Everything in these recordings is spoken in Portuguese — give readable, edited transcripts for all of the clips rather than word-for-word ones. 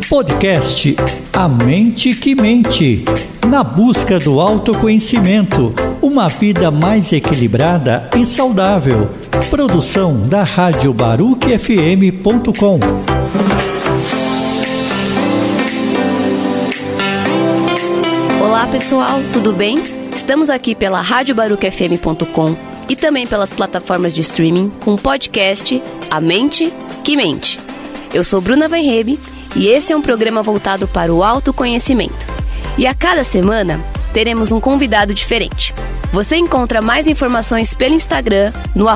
Podcast A Mente que Mente. Na busca do autoconhecimento, uma vida mais equilibrada e saudável. Produção da Rádio Baruch-FM.com. Olá pessoal, tudo bem? Estamos aqui pela Rádio Baruch-FM.com e também pelas plataformas de streaming com o podcast A Mente que Mente. Eu sou Bruna Van Hebe e esse é um programa voltado para o autoconhecimento. E a cada semana teremos um convidado diferente. Você encontra mais informações pelo Instagram no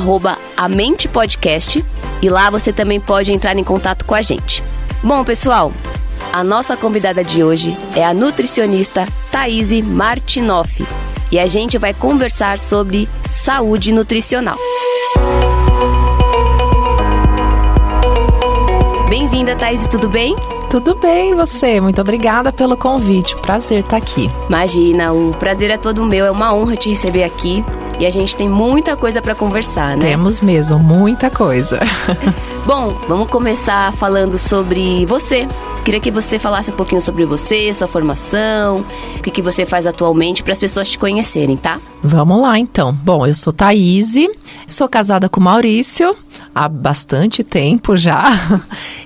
@amentepodcast e lá você também pode entrar em contato com a gente. Bom pessoal, a nossa convidada de hoje é a nutricionista Thaíse Martinoff e a gente vai conversar sobre saúde nutricional. Bem-vinda, Thaíse, tudo bem? Tudo bem, e você? Muito obrigada pelo convite. Prazer estar aqui. Imagina, o prazer é todo meu, é uma honra te receber aqui. E a gente tem muita coisa para conversar, né? Temos mesmo, muita coisa. Bom, vamos começar falando sobre você. Queria que você falasse um pouquinho sobre você, sua formação, o que você faz atualmente para as pessoas te conhecerem, tá? Vamos lá, então. Bom, eu sou Thaíse, sou casada com o Maurício há bastante tempo já.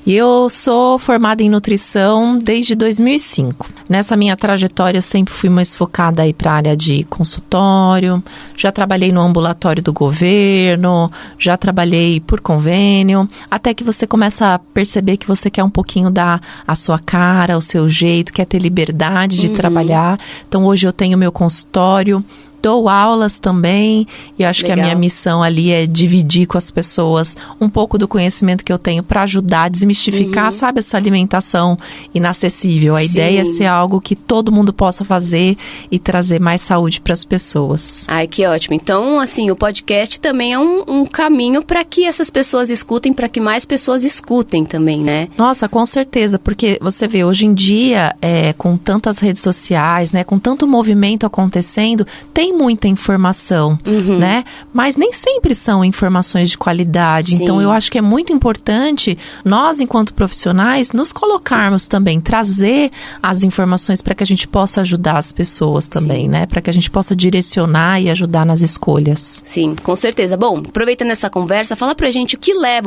E eu sou formada em nutrição desde 2005. Nessa minha trajetória eu sempre fui mais focada aí para a área de consultório, já trabalhei no ambulatório do governo, já trabalhei por convênio, até que você começa a perceber que você quer um pouquinho dar a sua cara, o seu jeito, quer ter liberdade de trabalhar. Então hoje eu tenho meu consultório, dou aulas também e acho que a minha missão ali é dividir com as pessoas um pouco do conhecimento que eu tenho para ajudar a desmistificar, sabe, essa alimentação inacessível. A ideia é ser algo que todo mundo possa fazer e trazer mais saúde para as pessoas. Ai, que ótimo. Então, assim, o podcast também é um caminho para que essas pessoas escutem, para que mais pessoas escutem também, né? Nossa, com certeza, porque você vê, hoje em dia, com tantas redes sociais, né, com tanto movimento acontecendo, tem muita informação, né? Mas nem sempre são informações de qualidade. Sim. Então, eu acho que é muito importante nós, enquanto profissionais, nos colocarmos também, trazer as informações para que a gente possa ajudar as pessoas também, né? Para que a gente possa direcionar e ajudar nas escolhas. Sim, com certeza. Bom, aproveitando essa conversa, fala pra gente o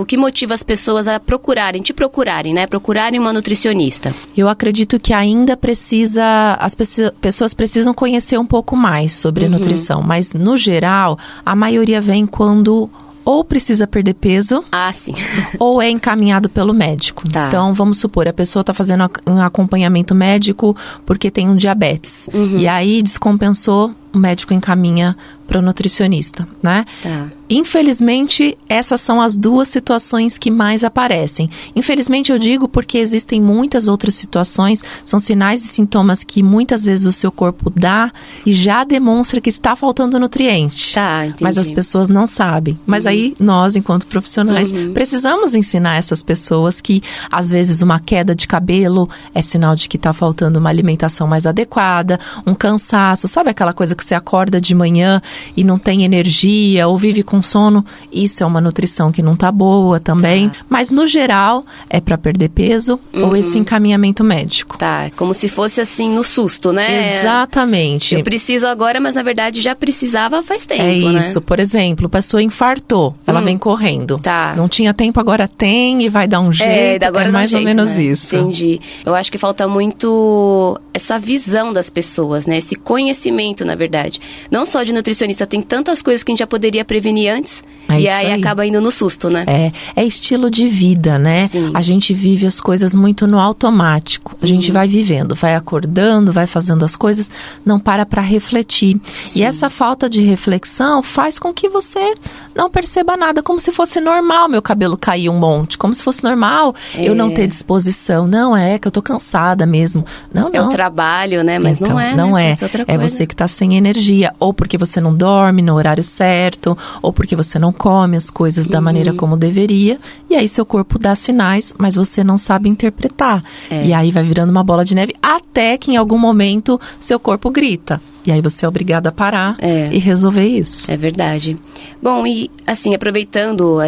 que motiva as pessoas a te procurarem, né? Procurarem uma nutricionista. Eu acredito que ainda as pessoas precisam conhecer um pouco mais sobre nutrição, mas no geral, a maioria vem quando ou precisa perder peso, ou é encaminhado pelo médico. Tá. Então, vamos supor, a pessoa está fazendo um acompanhamento médico porque tem um diabetes. E aí, descompensou, o médico encaminha para o nutricionista, né? Tá. Infelizmente, essas são as duas situações que mais aparecem. Infelizmente, eu digo porque existem muitas outras situações, são sinais e sintomas que muitas vezes o seu corpo dá e já demonstra que está faltando nutriente. Tá, entendi. Mas as pessoas não sabem. Mas aí, nós, enquanto profissionais, precisamos ensinar essas pessoas que, às vezes, uma queda de cabelo é sinal de que está faltando uma alimentação mais adequada, um cansaço, sabe aquela coisa que você acorda de manhã e não tem energia ou vive com sono, isso é uma nutrição que não tá boa também. Mas no geral é para perder peso ou esse encaminhamento médico. Tá, como se fosse assim no susto, né? Exatamente. Eu preciso agora, mas na verdade já precisava faz tempo, né? É isso, por exemplo, a pessoa infartou, ela vem correndo. Tá. Não tinha tempo, agora tem e vai dar um jeito. Agora mais ou menos, né? Isso. Entendi. Eu acho que falta muito essa visão das pessoas, né? Esse conhecimento, na verdade. Não só de nutricionista, tem tantas coisas que a gente já poderia prevenir antes e aí acaba indo no susto, né? É estilo de vida, né? Sim. A gente vive as coisas muito no automático. A gente vai vivendo, vai acordando, vai fazendo as coisas, não para refletir. Sim. E essa falta de reflexão faz com que você não perceba nada, como se fosse normal meu cabelo cair um monte, como se fosse normal eu não ter disposição. Não é que eu tô cansada mesmo. Não. É o trabalho, né? Mas então, não é, não né? É você que tá sem energia, ou porque você não dorme no horário certo, ou porque você não come as coisas da maneira como deveria, e aí seu corpo dá sinais, mas você não sabe interpretar. E aí vai virando uma bola de neve, até que em algum momento seu corpo grita. E aí você é obrigado a parar e resolver isso. É verdade. Bom, e assim, aproveitando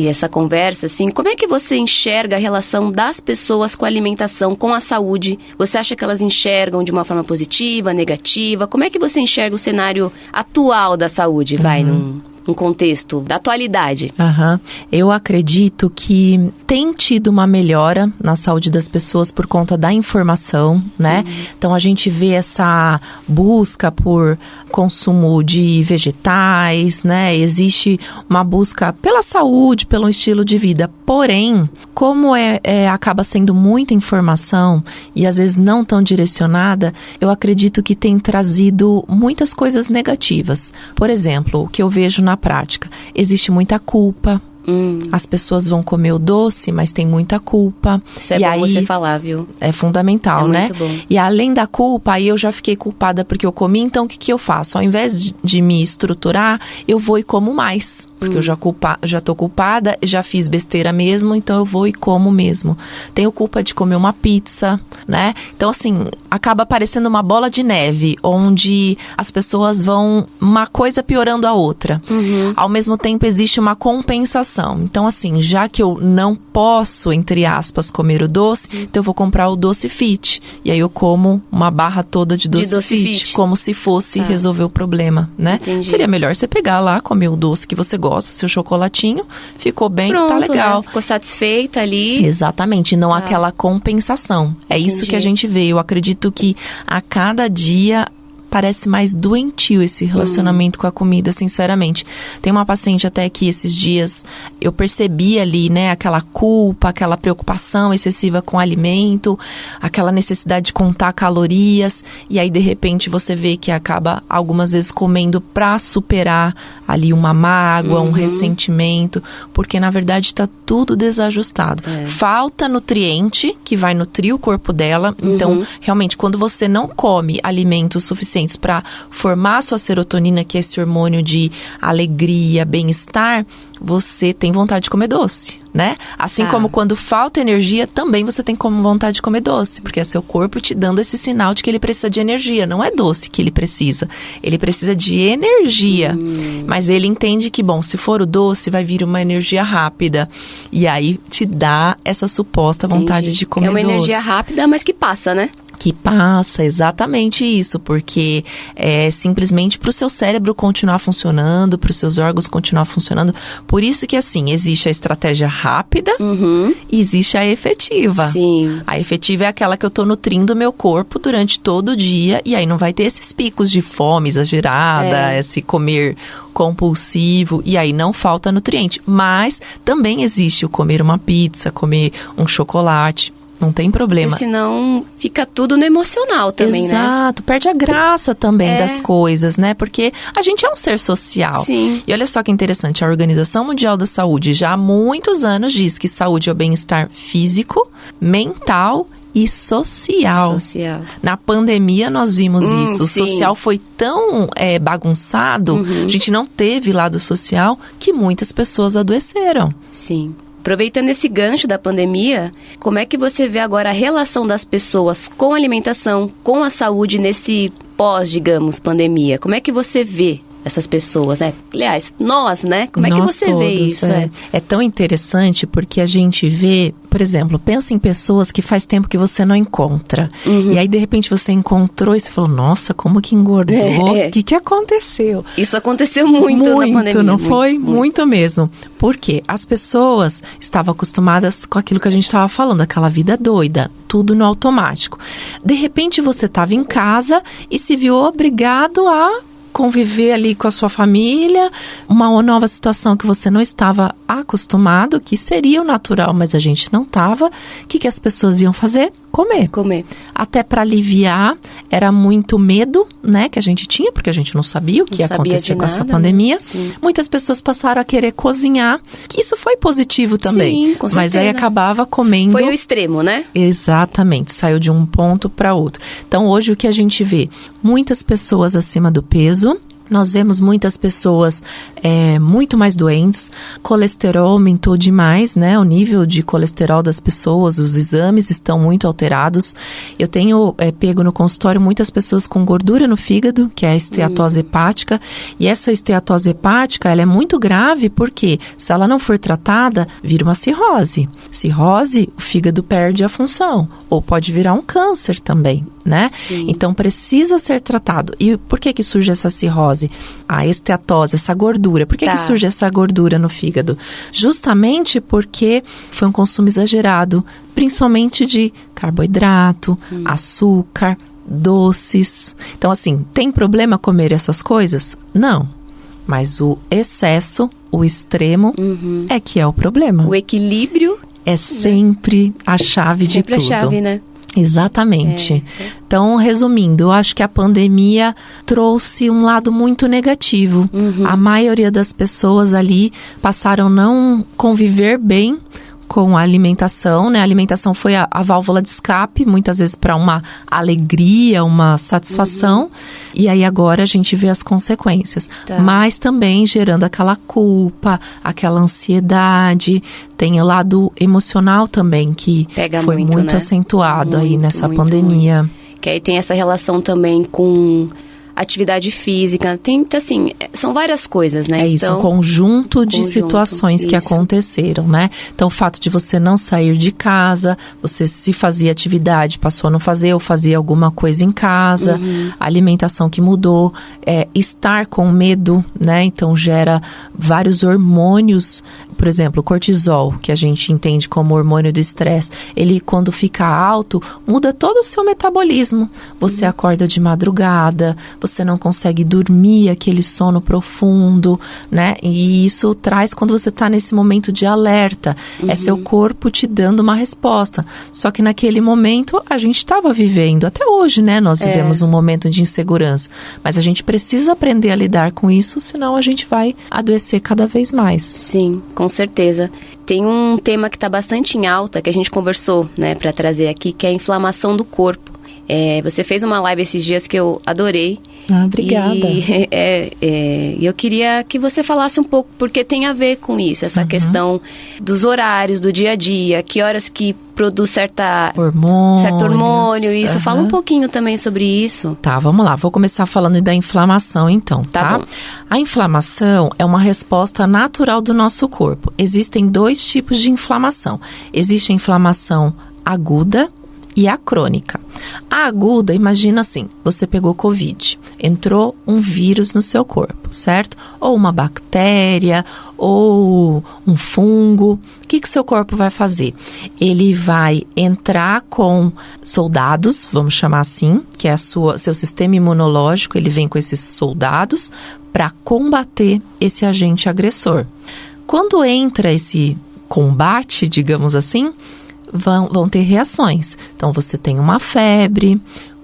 essa conversa, assim, como é que você enxerga a relação das pessoas com a alimentação, com a saúde? Você acha que elas enxergam de uma forma positiva, negativa? Como é que você enxerga o cenário atual da saúde, num contexto da atualidade? Eu acredito que tem tido uma melhora na saúde das pessoas por conta da informação, né? Então a gente vê essa busca por consumo de vegetais, né? Existe uma busca pela saúde, pelo estilo de vida. Porém, como acaba sendo muita informação e às vezes não tão direcionada, eu acredito que tem trazido muitas coisas negativas. Por exemplo, o que eu vejo na prática, existe muita culpa. As pessoas vão comer o doce, mas tem muita culpa. Isso é bom você falar, viu? É fundamental, né? Muito bom. E além da culpa, aí eu já fiquei culpada porque eu comi, então o que eu faço? Ao invés de me estruturar, eu vou e como mais. Porque eu já tô culpada, já fiz besteira mesmo, então eu vou e como mesmo. Tenho culpa de comer uma pizza, né? Então, assim, acaba parecendo uma bola de neve, onde as pessoas vão uma coisa piorando a outra. Ao mesmo tempo, existe uma compensação. Então, assim, já que eu não posso, entre aspas, comer o doce, então eu vou comprar o doce fit. E aí eu como uma barra toda de doce fit, como se fosse resolver o problema, né? Entendi. Seria melhor você pegar lá, comer o doce que você gosta, seu chocolatinho, ficou bem, pronto, tá legal. Né? Ficou satisfeita ali. Exatamente, não aquela compensação. É isso que a gente vê. Eu acredito que a cada dia parece mais doentio esse relacionamento com a comida, sinceramente. Tem uma paciente até que esses dias eu percebi ali, né, aquela culpa, aquela preocupação excessiva com o alimento, aquela necessidade de contar calorias, e aí de repente você vê que acaba algumas vezes comendo pra superar ali uma mágoa, um ressentimento, porque na verdade tá tudo desajustado. Falta nutriente que vai nutrir o corpo dela, então realmente quando você não come alimentos suficientes para formar a sua serotonina, que é esse hormônio de alegria, bem-estar, você tem vontade de comer doce, né? Assim como quando falta energia, também você tem como vontade de comer doce, porque é seu corpo te dando esse sinal de que ele precisa de energia. Não é doce que ele precisa de energia. Mas ele entende que, bom, se for o doce, vai vir uma energia rápida. E aí te dá essa suposta vontade de comer doce. É uma energia rápida, mas que passa, né? Que passa, exatamente isso, porque é simplesmente para o seu cérebro continuar funcionando, para os seus órgãos continuar funcionando. Por isso que, assim, existe a estratégia rápida e existe a efetiva. Sim. A efetiva é aquela que eu tô nutrindo o meu corpo durante todo o dia, e aí não vai ter esses picos de fome exagerada, esse comer compulsivo, e aí não falta nutriente. Mas também existe o comer uma pizza, comer um chocolate. Não tem problema. Porque senão fica tudo no emocional também, né? Exato, perde a graça também das coisas, né? Porque a gente é um ser social. Sim. E olha só que interessante, a Organização Mundial da Saúde já há muitos anos diz que saúde é o bem-estar físico, mental e social. Na pandemia nós vimos isso. O social foi tão bagunçado, a gente não teve lado social, que muitas pessoas adoeceram. Sim. Aproveitando esse gancho da pandemia, como é que você vê agora a relação das pessoas com a alimentação, com a saúde nesse pós, digamos, pandemia? Como é que você vê essas pessoas, né? Aliás, nós, né? Como é que você vê isso? É tão interessante porque a gente vê, por exemplo, pensa em pessoas que faz tempo que você não encontra. E aí, de repente, você encontrou e você falou, nossa, como que engordou? O que aconteceu? Isso aconteceu muito na pandemia. Não foi? Muito mesmo. Por quê? As pessoas estavam acostumadas com aquilo que a gente estava falando, aquela vida doida, tudo no automático. De repente, você estava em casa e se viu obrigado a conviver ali com a sua família, uma nova situação que você não estava acostumado, que seria o natural, mas a gente não estava. O que as pessoas iam fazer? Comer. Até para aliviar, era muito medo, né, que a gente tinha, porque a gente não sabia o que ia acontecer com essa pandemia. Né? Muitas pessoas passaram a querer cozinhar, que isso foi positivo também. Sim, com certeza. Mas aí acabava comendo. Foi o extremo, né? Exatamente, saiu de um ponto para outro. Então hoje o que a gente vê? Muitas pessoas acima do peso, nós vemos muitas pessoas muito mais doentes, colesterol aumentou demais, né? O nível de colesterol das pessoas, os exames estão muito alterados. Eu tenho pego no consultório muitas pessoas com gordura no fígado, que é a esteatose hepática, e essa esteatose hepática, ela é muito grave porque se ela não for tratada, vira uma cirrose. Cirrose, o fígado perde a função, ou pode virar um câncer também, né? Sim. Então precisa ser tratado. E por que surge essa cirrose? A esteatose, essa gordura. Por que surge essa gordura no fígado? Justamente porque foi um consumo exagerado, principalmente de carboidrato, açúcar, doces. Então, assim, tem problema comer essas coisas? Não. Mas o excesso, o extremo, é que é o problema. O equilíbrio é sempre a chave de tudo. Sempre a chave, né? Exatamente. Então, resumindo, eu acho que a pandemia trouxe um lado muito negativo. A maioria das pessoas ali passaram a não conviver bem com a alimentação, né? A alimentação foi a válvula de escape, muitas vezes para uma alegria, uma satisfação. E aí agora a gente vê as consequências. Mas também gerando aquela culpa, aquela ansiedade. Tem o lado emocional também, que foi muito né? acentuado aí nessa pandemia. Muito. Que aí tem essa relação também com atividade física, tem, assim, são várias coisas, né? É isso, então, um conjunto de situações que aconteceram, né? Então, o fato de você não sair de casa, você se fazia atividade, passou a não fazer ou fazia alguma coisa em casa, a alimentação que mudou, estar com medo, né? Então, gera vários hormônios, por exemplo, o cortisol, que a gente entende como hormônio do estresse, ele quando fica alto, muda todo o seu metabolismo. Você acorda de madrugada, você não consegue dormir, aquele sono profundo, né? E isso traz quando você está nesse momento de alerta. É seu corpo te dando uma resposta. Só que naquele momento, a gente estava vivendo, até hoje, né? Nós vivemos um momento de insegurança. Mas a gente precisa aprender a lidar com isso, senão a gente vai adoecer cada vez mais. Sim, com certeza. Tem um tema que está bastante em alta, que a gente conversou, né, para trazer aqui, que é a inflamação do corpo. Você fez uma live esses dias que eu adorei. Obrigada. E eu queria que você falasse um pouco, porque tem a ver com isso, essa questão dos horários, do dia a dia, que horas que produz certo hormônio, isso. Fala um pouquinho também sobre isso. Tá, vamos lá. Vou começar falando da inflamação, então, tá? Bom. A inflamação é uma resposta natural do nosso corpo. Existem 2 tipos de inflamação. Existe a inflamação aguda e a crônica. A aguda, imagina assim, você pegou Covid, entrou um vírus no seu corpo, certo? Ou uma bactéria, ou um fungo. O que seu corpo vai fazer? Ele vai entrar com soldados, vamos chamar assim, que é seu sistema imunológico, ele vem com esses soldados para combater esse agente agressor. Quando entra esse combate, digamos assim, vão ter reações. Então, você tem uma febre,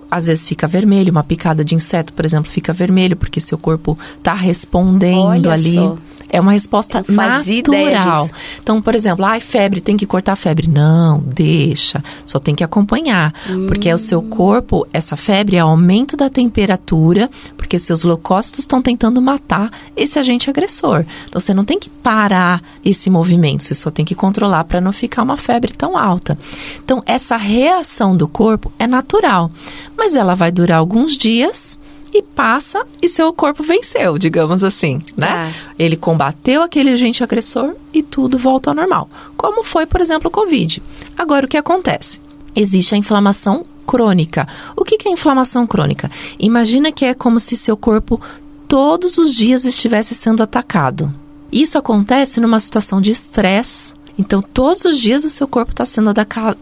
às vezes fica vermelho, uma picada de inseto, por exemplo, fica vermelho, porque seu corpo está respondendo ali. Só. É uma resposta natural. Então, por exemplo, febre, tem que cortar a febre. Não, deixa. Só tem que acompanhar. Porque é o seu corpo, essa febre é aumento da temperatura, porque seus leucócitos estão tentando matar esse agente agressor. Então, você não tem que parar esse movimento, você só tem que controlar para não ficar uma febre tão alta. Então, essa reação do corpo é natural, mas ela vai durar alguns dias e passa e seu corpo venceu, digamos assim, né? Ele combateu aquele agente agressor e tudo volta ao normal. Como foi, por exemplo, o Covid. Agora, o que acontece? Existe a inflamação crônica. O que é inflamação crônica? Imagina que é como se seu corpo todos os dias estivesse sendo atacado. Isso acontece numa situação de estresse. Então, todos os dias o seu corpo está sendo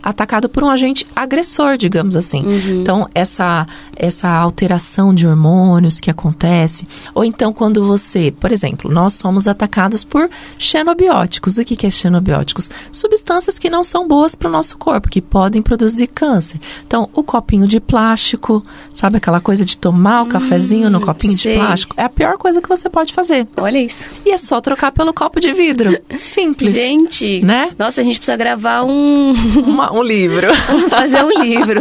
atacado por um agente agressor, digamos assim. Então, essa alteração de hormônios que acontece. Ou então, quando você, por exemplo, nós somos atacados por xenobióticos. O que é xenobióticos? Substâncias que não são boas para o nosso corpo, que podem produzir câncer. Então, o copinho de plástico, sabe aquela coisa de tomar o cafezinho no copinho de plástico? É a pior coisa que você pode fazer. Olha isso. E é só trocar pelo copo de vidro. Simples. Gente, Adorei. Né? Nossa, a gente precisa gravar um livro. Fazer um livro.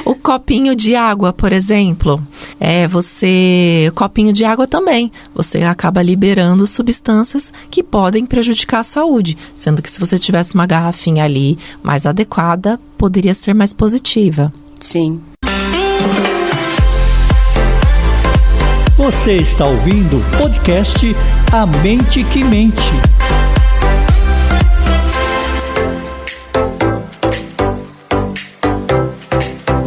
O copinho de água, por exemplo, o copinho de água também, você acaba liberando substâncias que podem prejudicar a saúde, sendo que se você tivesse uma garrafinha ali mais adequada, poderia ser mais positiva. Sim. Você está ouvindo o podcast A Mente que Mente.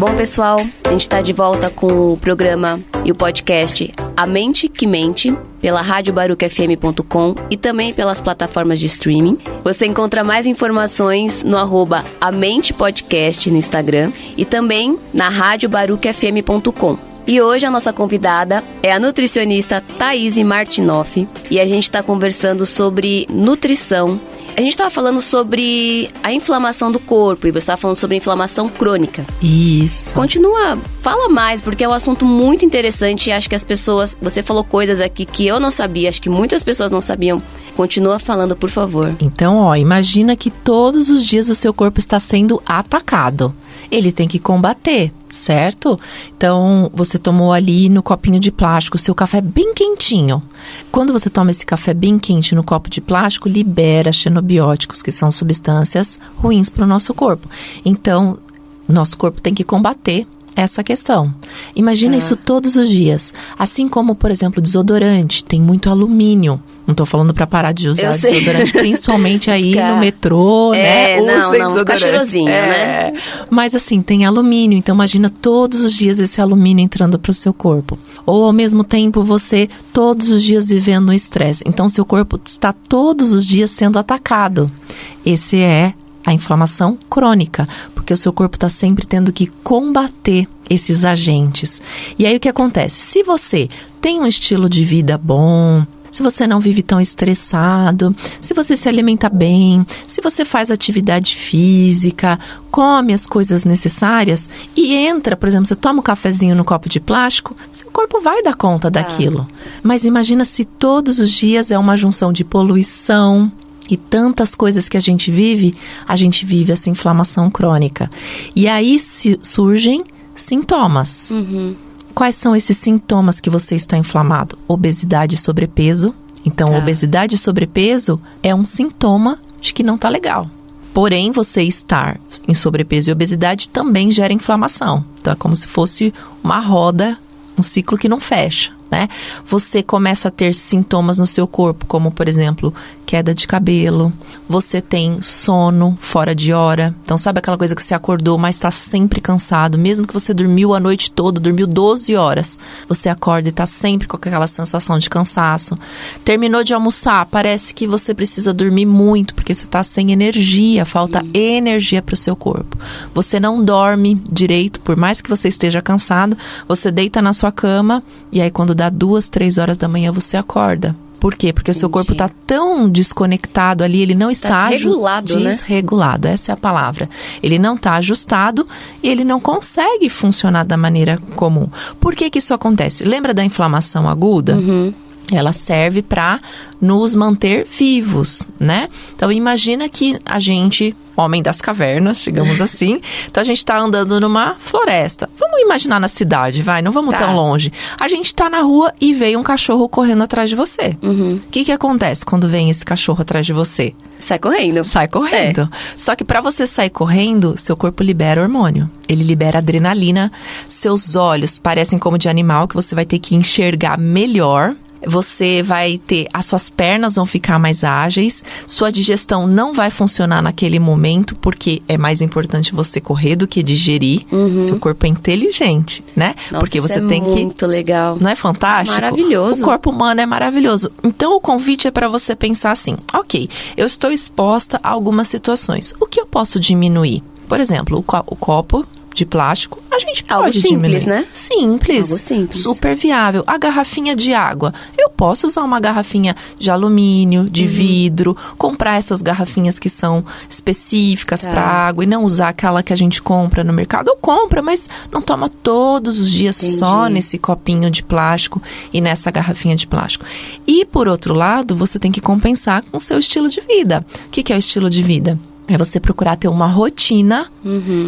Bom, pessoal, a gente está de volta com o programa e o podcast A Mente que Mente, pela radiobarucfm.com e também pelas plataformas de streaming. Você encontra mais informações no @amentepodcast no Instagram e também na radiobarucfm.com. E hoje a nossa convidada é a nutricionista Thaís Martinoff e a gente está conversando sobre nutrição. A gente estava falando sobre a inflamação do corpo e você estava falando sobre inflamação crônica. Isso. Continua, fala mais, porque é um assunto muito interessante e acho que as pessoas... Você falou coisas aqui que eu não sabia, acho que muitas pessoas não sabiam. Continua falando, por favor. Então, imagina que todos os dias o seu corpo está sendo atacado. Ele tem que combater, certo? Então, você tomou ali no copinho de plástico o seu café bem quentinho. Quando você toma esse café bem quente no copo de plástico, libera xenobióticos, que são substâncias ruins para o nosso corpo. Então, nosso corpo tem que combater essa questão. Imagina isso todos os dias. Assim como, por exemplo, desodorante, tem muito alumínio. Não estou falando para parar de usar desodorante, principalmente aí no metrô, né? Não, fica cheirosinho, né? Mas assim, tem alumínio, então imagina todos os dias esse alumínio entrando para o seu corpo. Ou ao mesmo tempo você todos os dias vivendo no estresse. Então seu corpo está todos os dias sendo atacado. Esse é a inflamação crônica, porque o seu corpo está sempre tendo que combater esses agentes. E aí o que acontece? Se você tem um estilo de vida bom, se você não vive tão estressado, se você se alimenta bem, se você faz atividade física, come as coisas necessárias e entra, por exemplo, você toma um cafezinho no copo de plástico, seu corpo vai dar conta daquilo. Mas imagina se todos os dias é uma junção de poluição e tantas coisas que a gente vive essa inflamação crônica. E aí surgem sintomas. Quais são esses sintomas que você está inflamado? Obesidade e sobrepeso. Então, obesidade e sobrepeso é um sintoma de que não está legal. Porém, você estar em sobrepeso e obesidade também gera inflamação. Então, é como se fosse uma roda, um ciclo que não fecha, né? Você começa a ter sintomas no seu corpo, como, por exemplo, queda de cabelo. Você tem sono fora de hora. Então, sabe aquela coisa que você acordou, mas está sempre cansado? Mesmo que você dormiu a noite toda, dormiu 12 horas, você acorda e está sempre com aquela sensação de cansaço. Terminou de almoçar, parece que você precisa dormir muito, porque você está sem energia, falta energia para o seu corpo. Você não dorme direito, por mais que você esteja cansado, você deita na sua cama e aí quando dá 2, 3 horas da manhã você acorda. Por quê? Porque o seu corpo está tão desconectado ali, ele não está desregulado, né? Desregulado, essa é a palavra. Ele não está ajustado e ele não consegue funcionar da maneira comum. Por que isso acontece? Lembra da inflamação aguda? Ela serve para nos manter vivos, né? Então, imagina que a gente, homem das cavernas, digamos assim, então a gente está andando numa floresta. Vamos imaginar na cidade, não vamos tão longe. A gente está na rua e veio um cachorro correndo atrás de você. O que acontece quando vem esse cachorro atrás de você? Sai correndo. Sai correndo. Só que para você sair correndo, seu corpo libera hormônio. Ele libera adrenalina. Seus olhos parecem como de animal, que você vai ter que enxergar melhor. Você vai ter, as suas pernas vão ficar mais ágeis, sua digestão não vai funcionar naquele momento, porque é mais importante você correr do que digerir. Seu corpo é inteligente, né? Nossa, porque você isso tem é muito legal. Não é fantástico? Maravilhoso. O corpo humano é maravilhoso. Então, o convite é para você pensar assim, ok, eu estou exposta a algumas situações. O que eu posso diminuir? Por exemplo, o copo de plástico, a gente Algo pode simples, diminuir. né? Simples. Algo simples. Super viável. A garrafinha de água. Eu posso usar uma garrafinha de alumínio, de vidro, comprar essas garrafinhas que são específicas para água e não usar aquela que a gente compra no mercado. Ou compra, mas não toma todos os dias só nesse copinho de plástico e nessa garrafinha de plástico. E, por outro lado, você tem que compensar com o seu estilo de vida. O que é o estilo de vida? É você procurar ter uma rotina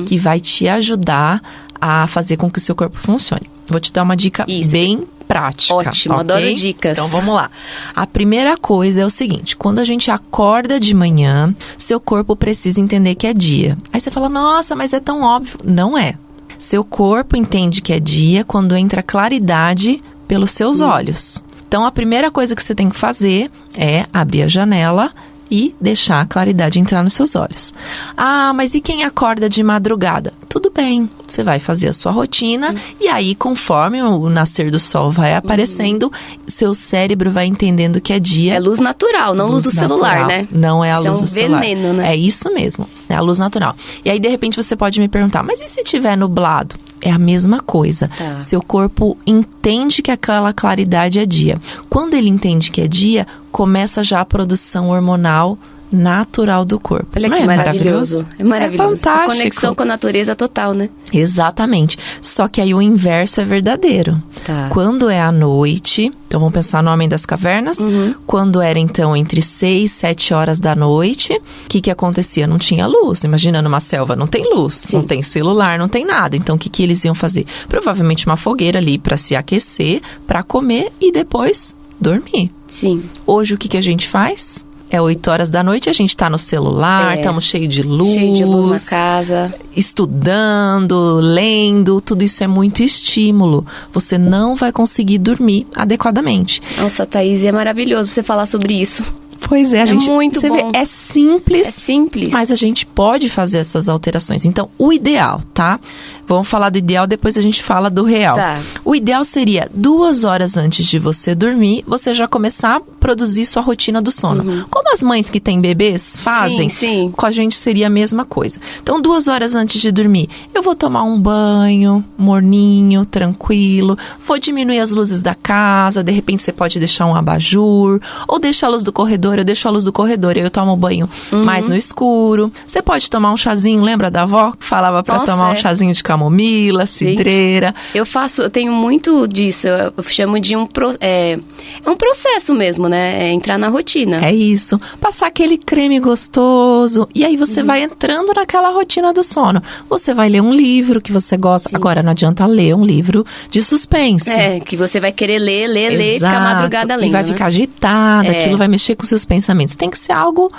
que vai te ajudar a fazer com que o seu corpo funcione. Vou te dar uma dica bem prática. Ótimo, okay? adoro dicas. Então, vamos lá. A primeira coisa é o seguinte, quando a gente acorda de manhã, seu corpo precisa entender que é dia. Aí você fala, nossa, mas é tão óbvio. Não é. Seu corpo entende que é dia quando entra claridade pelos seus olhos. Então, a primeira coisa que você tem que fazer é abrir a janela e deixar a claridade entrar nos seus olhos. Ah, mas e quem acorda de madrugada? Tudo bem, você vai fazer a sua rotina e aí, conforme o nascer do sol vai aparecendo, seu cérebro vai entendendo que é dia. É luz natural, não luz do celular, né? Não é a luz do celular. É um veneno, né? É isso mesmo, é a luz natural. E aí, de repente, você pode me perguntar, mas e se tiver nublado? É a mesma coisa. Tá. Seu corpo entende que aquela claridade é dia. Quando ele entende que é dia, começa já a produção hormonal natural do corpo. Olha Não que é maravilhoso. É maravilhoso. É fantástico. A conexão com a natureza total, né? Exatamente. Só que aí o inverso é verdadeiro. Tá. Quando é à noite, então vamos pensar no Homem das Cavernas, quando era então entre 6 e 7 horas da noite, o que acontecia? Não tinha luz. Imagina numa selva, não tem luz, não tem celular, não tem nada. Então o que eles iam fazer? Provavelmente uma fogueira ali para se aquecer, para comer e depois dormir. Sim. Hoje o que a gente faz? É 8 horas da noite, a gente tá no celular, estamos cheio de luz. Cheio de luz na casa. Estudando, lendo, tudo isso é muito estímulo. Você não vai conseguir dormir adequadamente. Nossa, Thaís, é maravilhoso você falar sobre isso. Pois é, a gente, muito você bom. vê, é simples. É simples. Mas a gente pode fazer essas alterações. Então, o ideal, tá? Vamos falar do ideal, depois a gente fala do real. Tá. O ideal seria 2 horas antes de você dormir, você já começar a produzir sua rotina do sono. Como as mães que têm bebês fazem, sim. com a gente seria a mesma coisa. Então, 2 horas antes de dormir, eu vou tomar um banho, morninho, tranquilo, vou diminuir as luzes da casa, de repente você pode deixar um abajur, ou deixa a luz do corredor, eu deixo a luz do corredor e eu tomo banho mais no escuro. Você pode tomar um chazinho, lembra da avó que falava pra tomar um chazinho de camomila, cidreira? Eu tenho muito disso, eu chamo de um processo mesmo, né? É entrar na rotina. É isso. Passar aquele creme gostoso. E aí você vai entrando naquela rotina do sono. Você vai ler um livro que você gosta. Sim. Agora, não adianta ler um livro de suspense. É, que você vai querer ler e ficar madrugada lendo. E vai ficar agitada, aquilo vai mexer com seus pensamentos. Tem que ser algo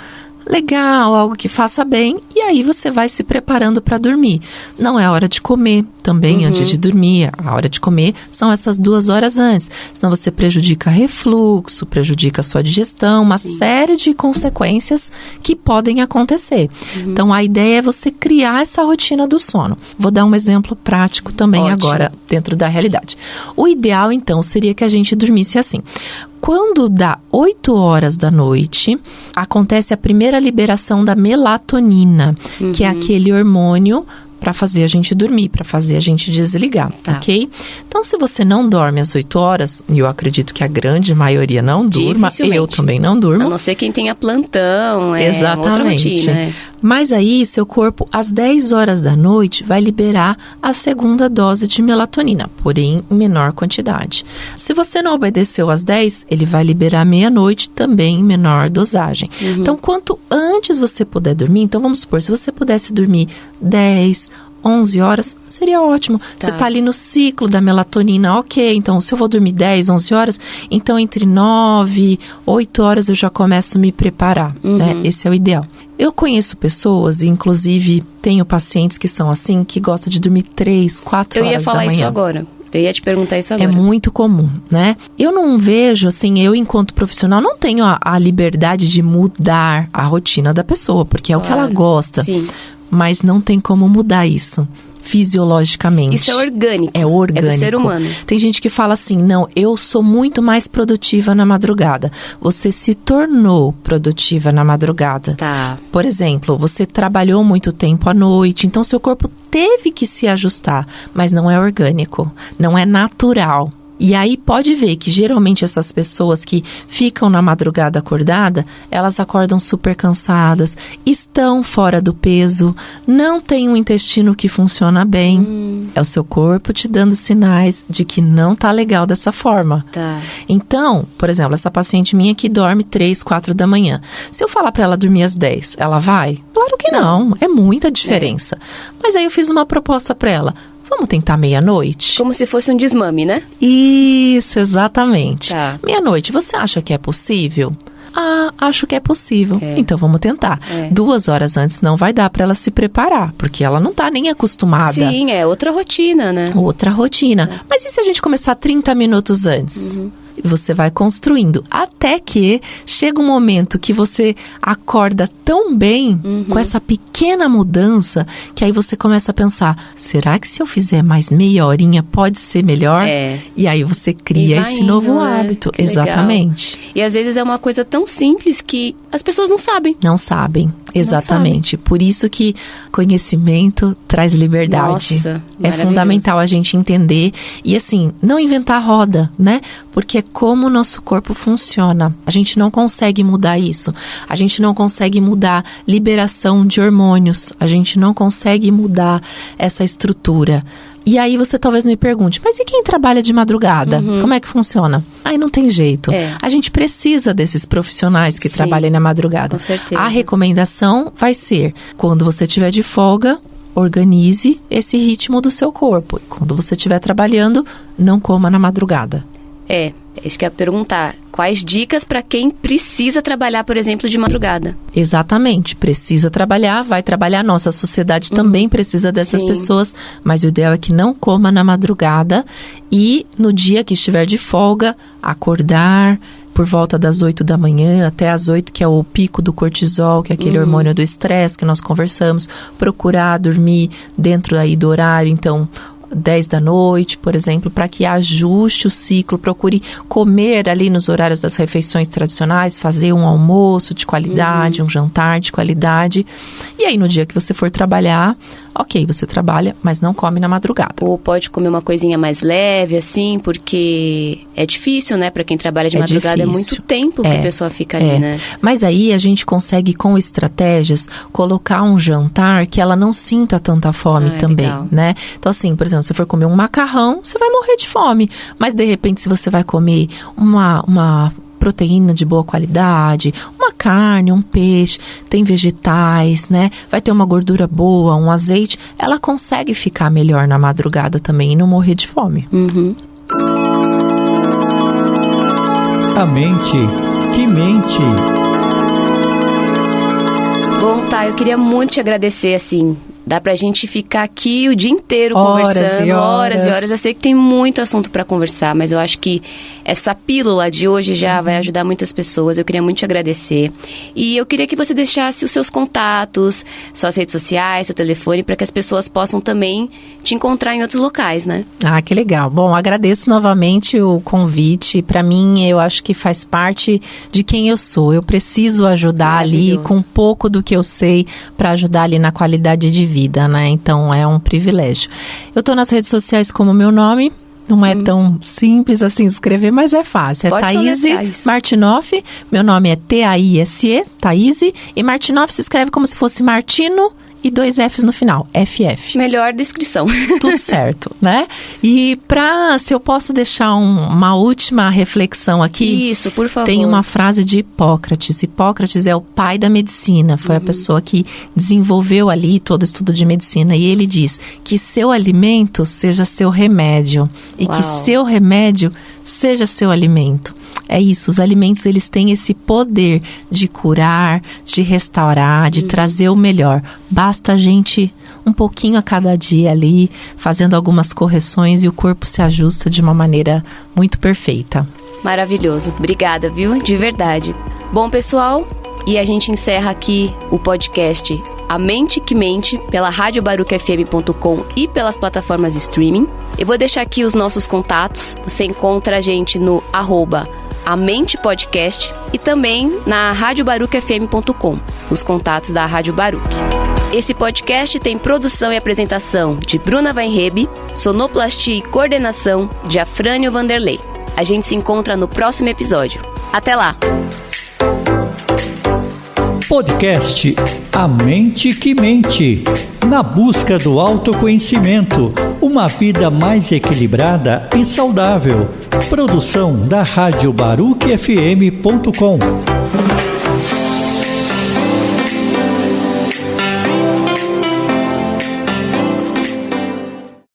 legal, algo que faça bem, e aí você vai se preparando para dormir. Não é hora de comer também antes de dormir. A hora de comer são essas 2 horas antes. Senão você prejudica refluxo, prejudica a sua digestão, uma série de consequências que podem acontecer. Então, a ideia é você criar essa rotina do sono. Vou dar um exemplo prático também agora, dentro da realidade. O ideal, então, seria que a gente dormisse assim. Quando dá 8 horas da noite, acontece a primeira liberação da melatonina, que é aquele hormônio para fazer a gente dormir, para fazer a gente desligar, ok? Então, se você não dorme às 8 horas, e eu acredito que a grande maioria não durma, eu também não durmo. A não ser quem tenha plantão, outra rotina. Mas aí, seu corpo, às 10 horas da noite, vai liberar a segunda dose de melatonina, porém em menor quantidade. Se você não obedeceu às 10, ele vai liberar à meia-noite, também em menor dosagem. Então, quanto antes você puder dormir, então vamos supor, se você pudesse dormir 10, 11 horas, seria ótimo. Você tá ali no ciclo da melatonina, ok. Então, se eu vou dormir 10, 11 horas, então entre 9, 8 horas eu já começo a me preparar, né? Esse é o ideal. Eu conheço pessoas, inclusive tenho pacientes que são assim, que gostam de dormir 3, 4 horas da manhã. Eu ia falar isso agora. Eu ia te perguntar isso agora. É muito comum, né? Eu não vejo, assim, eu enquanto profissional não tenho a liberdade de mudar a rotina da pessoa, porque é o que ela gosta. Sim. Mas não tem como mudar isso fisiologicamente. Isso é orgânico. É orgânico. É do ser humano. Tem gente que fala assim, não, eu sou muito mais produtiva na madrugada. Você se tornou produtiva na madrugada. Tá. Por exemplo, você trabalhou muito tempo à noite, então seu corpo teve que se ajustar, mas não é orgânico, não é natural. E aí pode ver que geralmente essas pessoas que ficam na madrugada acordada, elas acordam super cansadas, estão fora do peso, não tem um intestino que funciona bem. É o seu corpo te dando sinais de que não tá legal dessa forma. Tá. Então, por exemplo, essa paciente minha que dorme 3, 4 da manhã. Se eu falar pra ela dormir às 10, ela vai? Claro que não. É muita diferença. Mas aí eu fiz uma proposta pra ela. Vamos tentar meia-noite? Como se fosse um desmame, né? Isso, exatamente. Tá. Meia-noite, você acha que é possível? Ah, acho que é possível. Então vamos tentar. 2 horas antes não vai dar para ela se preparar, porque ela não tá nem acostumada. Sim, é outra rotina, né? Outra rotina. Mas e se a gente começar 30 minutos antes? Você vai construindo, até que chega um momento que você acorda tão bem com essa pequena mudança, que aí você começa a pensar, será que se eu fizer mais meia horinha pode ser melhor? E aí você cria esse novo hábito. Que exatamente. Legal. E às vezes é uma coisa tão simples que as pessoas não sabem. Não sabem, exatamente. Não sabem. Por isso que conhecimento traz liberdade. Nossa, é fundamental a gente entender e assim, não inventar a roda, né? Porque é como o nosso corpo funciona. A gente não consegue mudar isso. A gente não consegue mudar liberação de hormônios. A gente não consegue mudar essa estrutura. E aí você talvez me pergunte, mas e quem trabalha de madrugada? Como é que funciona? Aí não tem jeito. A gente precisa desses profissionais que trabalhem na madrugada. Com certeza. A recomendação vai ser, quando você estiver de folga, organize esse ritmo do seu corpo. Quando você estiver trabalhando, não coma na madrugada. Isso que eu ia perguntar. Quais dicas para quem precisa trabalhar, por exemplo, de madrugada? Exatamente. Precisa trabalhar, vai trabalhar. Nossa sociedade também precisa dessas pessoas, mas o ideal é que não coma na madrugada e no dia que estiver de folga, acordar por volta das 8 da manhã até as 8, que é o pico do cortisol, que é aquele hormônio do estresse que nós conversamos, procurar dormir dentro aí do horário, então 10 da noite, por exemplo, para que ajuste o ciclo, procure comer ali nos horários das refeições tradicionais, fazer um almoço de qualidade, um jantar de qualidade. E aí, no dia que você for trabalhar, ok, você trabalha, mas não come na madrugada. Ou pode comer uma coisinha mais leve, assim, porque é difícil, né? Para quem trabalha de madrugada, difícil. É muito tempo que a pessoa fica ali, né? Mas aí a gente consegue, com estratégias, colocar um jantar que ela não sinta tanta fome também, legal. Né? Então, assim, por exemplo, se você for comer um macarrão, você vai morrer de fome. Mas, de repente, se você vai comer uma proteína de boa qualidade, uma carne, um peixe, tem vegetais, né? Vai ter uma gordura boa, um azeite. Ela consegue ficar melhor na madrugada também e não morrer de fome. A mente que mente. Bom, tá, eu queria muito te agradecer, assim. Dá pra gente ficar aqui o dia inteiro conversando, horas e horas. Eu sei que tem muito assunto pra conversar, mas eu acho que essa pílula de hoje já vai ajudar muitas pessoas. Eu queria muito te agradecer. E eu queria que você deixasse os seus contatos, suas redes sociais, seu telefone, para que as pessoas possam também te encontrar em outros locais, né? Ah, que legal. Bom, agradeço novamente o convite. Pra mim, eu acho que faz parte de quem eu sou. Eu preciso ajudar ali com um pouco do que eu sei pra ajudar ali na qualidade de vida, né? Então é um privilégio. Eu tô nas redes sociais como meu nome. Não é tão simples assim escrever, mas é fácil. É Thaíse Martinoff. Meu nome é T-A-I-S-E, Thaíse. E Martinoff se escreve como se fosse Martino e 2 Fs no final, FF. Melhor descrição. Tudo certo, né? E se eu posso deixar uma última reflexão aqui. Isso, por favor. Tem uma frase de Hipócrates. Hipócrates é o pai da medicina. Foi a pessoa que desenvolveu ali todo o estudo de medicina. E ele diz que seu alimento seja seu remédio. E que seu remédio seja seu alimento. É isso, os alimentos eles têm esse poder de curar, de restaurar, de trazer o melhor. Basta a gente um pouquinho a cada dia ali, fazendo algumas correções e o corpo se ajusta de uma maneira muito perfeita. Maravilhoso, obrigada, viu? De verdade. Bom, pessoal, e a gente encerra aqui o podcast A Mente que Mente pela radiobarucfm.com e pelas plataformas de streaming. Eu vou deixar aqui os nossos contatos. Você encontra a gente no @amentepodcast e também na radiobarucfm.com, os contatos da Rádio Baruch. Esse podcast tem produção e apresentação de Bruna Weinrebe, sonoplastia e coordenação de Afrânio Vanderlei. A gente se encontra no próximo episódio. Até lá! Podcast A Mente que Mente. Na busca do autoconhecimento, uma vida mais equilibrada e saudável. Produção da Rádio Baruch FM.com.